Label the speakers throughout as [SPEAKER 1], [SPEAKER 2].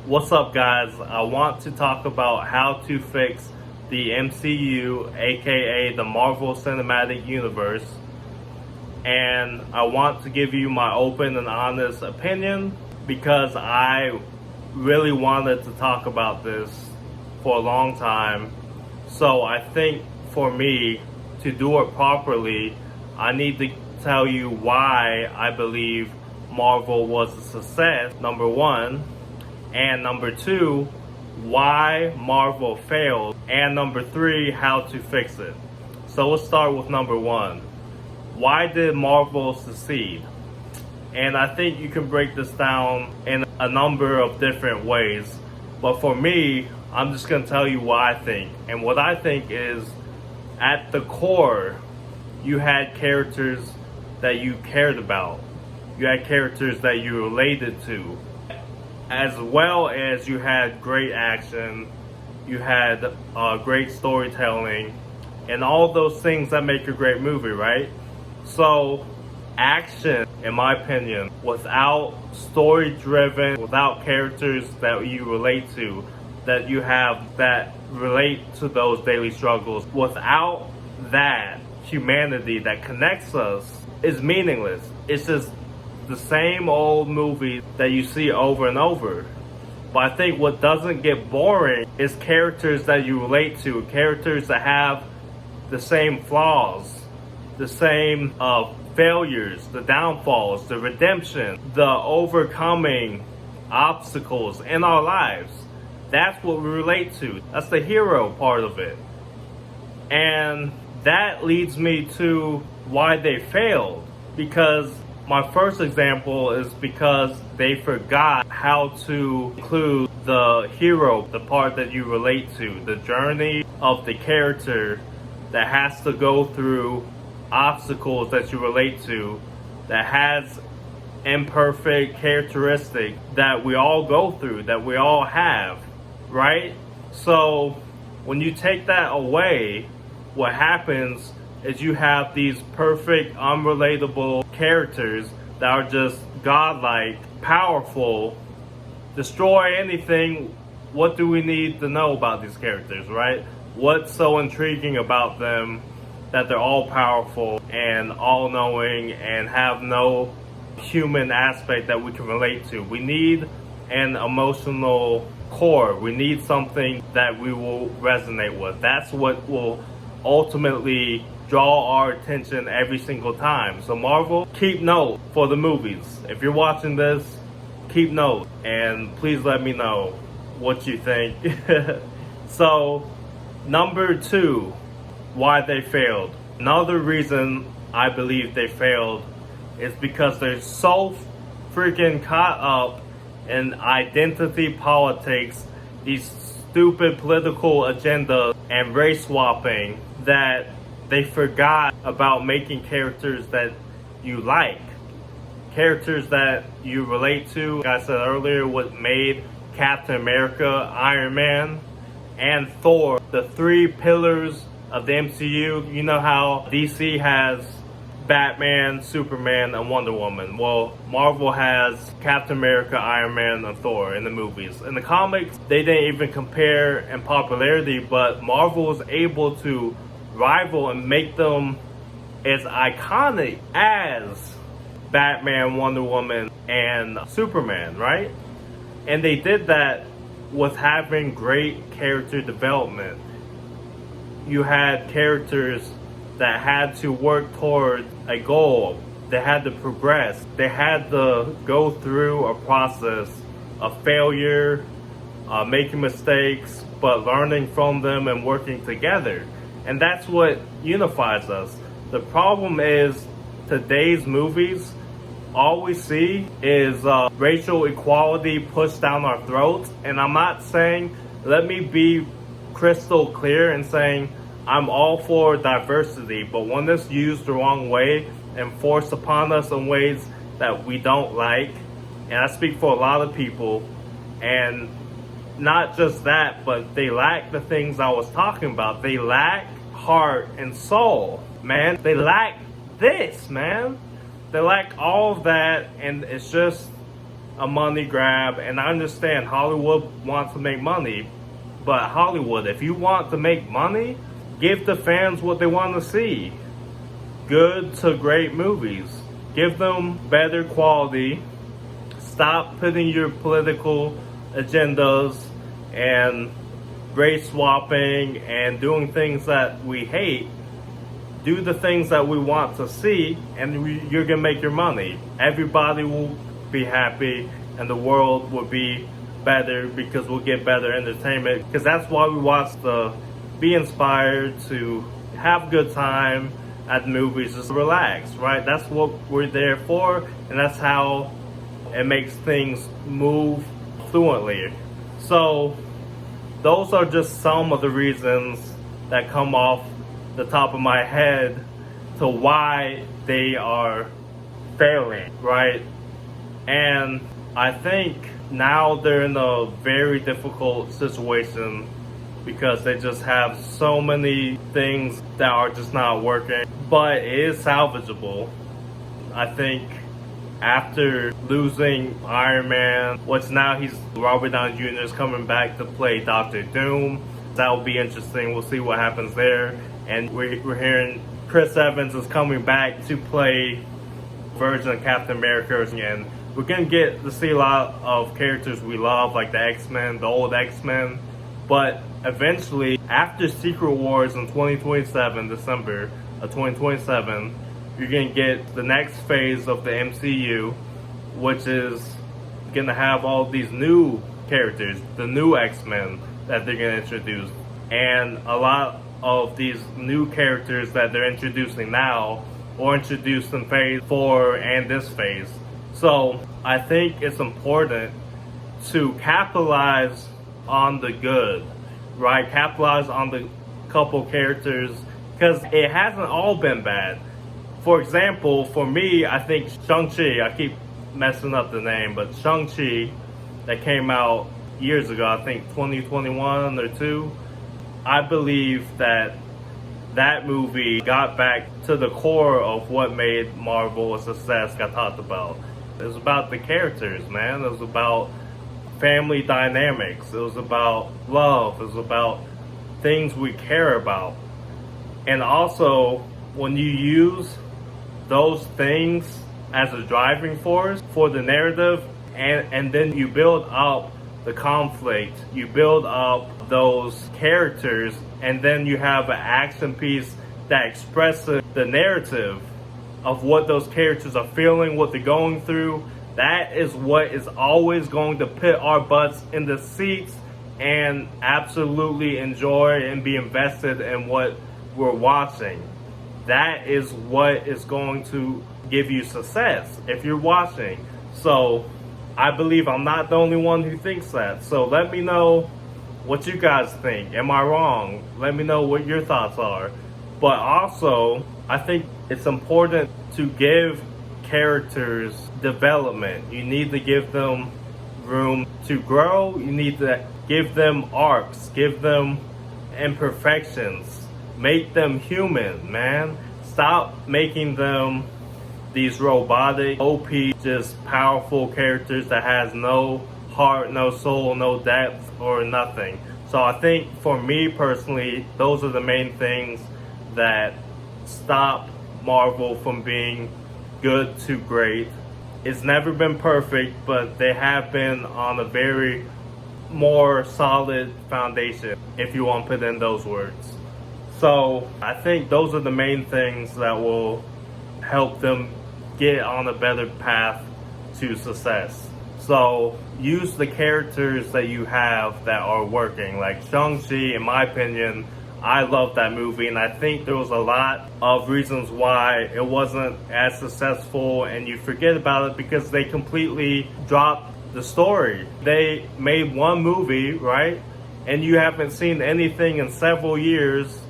[SPEAKER 1] What's up, guys? I want to talk about how to fix the MCU, aka the Marvel Cinematic Universe. And I want to give you my open and honest opinion because I really wanted to talk about this for a long time. So I think for me to do it properly, I need to tell you why I believe Marvel was a success, number one. And number two, why Marvel failed. And number three, how to fix it. So let's start with number one. Why did Marvel succeed? And I think you can break this down in a number of different ways. But for me, I'm just going to tell you what I think. And what I think is, at the core, you had characters that you cared about. You had characters that you related to. As well as you had great action, you had great storytelling, and all those things that make a great movie, right? So, action, in my opinion, without story-driven, without characters that you relate to, that you have that relate to those daily struggles, without that humanity that connects us, is meaningless. It's just the same old movie that you see over and over. But I think what doesn't get boring is characters that you relate to, characters that have the same flaws, the same failures, the downfalls, the redemption, the overcoming obstacles in our lives. That's what we relate to. That's the hero part of it. And that leads me to why they failed. Because my first example is because they forgot how to include the hero, the part that you relate to, the journey of the character that has to go through obstacles that you relate to, that has imperfect characteristics that we all go through, that we all have, right? So when you take that away, what happens is you have these perfect, unrelatable characters that are just godlike, powerful, destroy anything. What do we need to know about these characters, right? What's so intriguing about them that they're all powerful and all-knowing and have no human aspect that we can relate to? We need an emotional core. We need something that we will resonate with. That's what will ultimately draw our attention every single time. So Marvel, keep note for the movies. If you're watching this, keep note and please let me know what you think. So number two, why they failed. Another reason I believe they failed is because they're so freaking caught up in identity politics, these stupid political agendas and race swapping, that they forgot about making characters that you like, characters that you relate to. Like I said earlier, what made Captain America, Iron Man, and Thor the three pillars of the MCU. You know how DC has Batman, Superman, and Wonder Woman. Well, Marvel has Captain America, Iron Man, and Thor in the movies. In the comics, they didn't even compare in popularity, but Marvel was able to rival and make them as iconic as Batman, Wonder Woman, and Superman, right? And they did that with having great character development. You had characters that had to work toward a goal. They had to progress. They had to go through a process of failure, making mistakes, but learning from them and working together. And that's what unifies us. The problem is today's movies, all we see is racial equality pushed down our throats. And I'm not saying, let me be crystal clear in saying I'm all for diversity, but when it's used the wrong way and forced upon us in ways that we don't like, and I speak for a lot of people, and not just that, but they lack the things I was talking about. They lack heart and soul, man. They lack this, man. They lack all of that, and it's just a money grab, and I understand Hollywood wants to make money, but Hollywood, if you want to make money, give the fans what they want to see. Good to great movies. Give them better quality. Stop putting your political agendas and race swapping and doing things that we hate. Do the things that we want to see, and you're gonna make your money. Everybody will be happy, and the world will be better because we'll get better entertainment. Because that's why we watch be inspired, to have a good time at the movies, just relax, right? That's what we're there for, and that's how it makes things move fluently. So those are just some of the reasons that come off the top of my head to why they are failing, right? And I think now they're in a very difficult situation because they just have so many things that are just not working, but it is salvageable. I think after losing Iron Man, which now Robert Downey Jr. is coming back to play Doctor Doom. That will be interesting. We'll see what happens there. And we're hearing Chris Evans is coming back to play version of Captain America again. We're gonna get to see a lot of characters we love, like the X-Men, the old X-Men. But eventually, after Secret Wars in 2027, December of 2027, you're gonna get the next phase of the MCU, which is gonna have all these new characters, the new X-Men that they're gonna introduce. And a lot of these new characters that they're introducing now or introduced in phase 4 and this phase. So I think it's important to capitalize on the good, right? Capitalize on the couple characters, because it hasn't all been bad. For example, for me, I think Shang-Chi, I keep messing up the name, but Shang-Chi that came out years ago, I think 2021 or 2, I believe that movie got back to the core of what made Marvel a success, got talked about. It was about the characters, man. It was about family dynamics. It was about love. It was about things we care about. And also, when you use those things as a driving force for the narrative, and then you build up the conflict, you build up those characters, and then you have an action piece that expresses the narrative of what those characters are feeling, what they're going through. That is what is always going to put our butts in the seats and absolutely enjoy and be invested in what we're watching. That is what is going to give you success if you're watching. So I believe I'm not the only one who thinks that. So let me know what you guys think. Am I wrong? Let me know what your thoughts are. But also, I think it's important to give characters development. You need to give them room to grow. You need to give them arcs, give them imperfections, make them human, man. Stop making them these robotic, OP, just powerful characters that has no heart, no soul, no depth, or nothing. So I think for me personally, those are the main things that stop Marvel from being good to great. It's never been perfect, but they have been on a very more solid foundation, if you want to put in those words. So I think those are the main things that will help them get on a better path to success. So use the characters that you have that are working. Like Shang-Chi, in my opinion, I love that movie, and I think there was a lot of reasons why it wasn't as successful, and you forget about it because they completely dropped the story. They made one movie, right? And you haven't seen anything in several years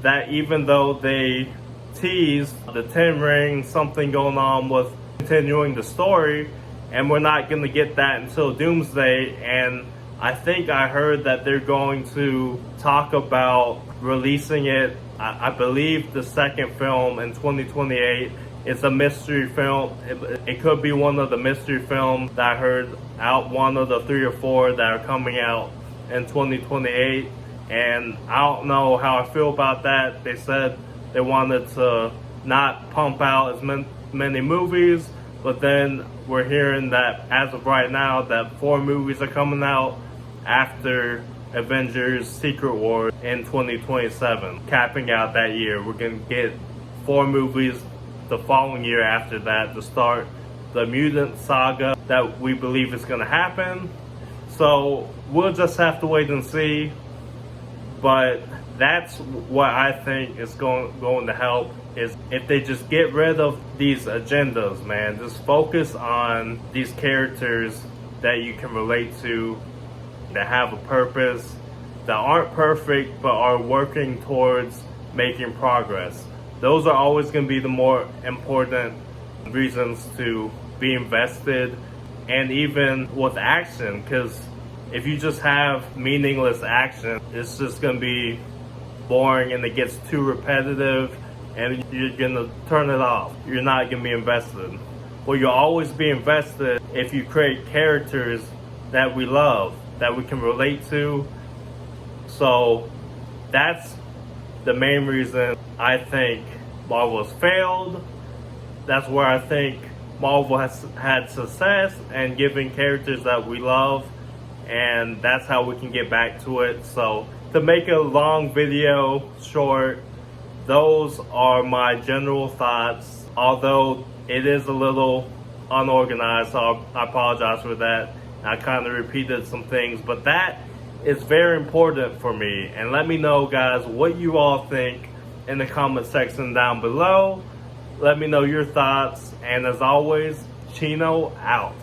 [SPEAKER 1] that, even though they teased the 10 ring, something going on with continuing the story, and we're not going to get that until Doomsday. And I think I heard that they're going to talk about releasing it, I believe the second film in 2028, It's a mystery film. It could be one of the mystery films that I heard out, one of the 3 or 4 that are coming out in 2028. And I don't know how I feel about that. They said they wanted to not pump out as many movies, but then we're hearing that as of right now that 4 movies are coming out after Avengers Secret War in 2027, capping out that year. We're gonna get 4 movies the following year after that to start the mutant saga that we believe is gonna happen. So we'll just have to wait and see. But that's what I think is going to help, is if they just get rid of these agendas, man. Just focus on these characters that you can relate to, that have a purpose, that aren't perfect but are working towards making progress. Those are always going to be the more important reasons to be invested. And even with action, because if you just have meaningless action, it's just going to be boring and it gets too repetitive and you're going to turn it off. You're not going to be invested. Well, you'll always be invested if you create characters that we love, that we can relate to. So that's the main reason I think Marvel has failed. That's where I think Marvel has had success in giving characters that we love. And that's how we can get back to it. So to make a long video short, those are my general thoughts. Although it is a little unorganized, so I apologize for that. I kind of repeated some things, but that is very important for me. And let me know, guys, what you all think in the comment section down below. Let me know your thoughts. And as always, Chino out.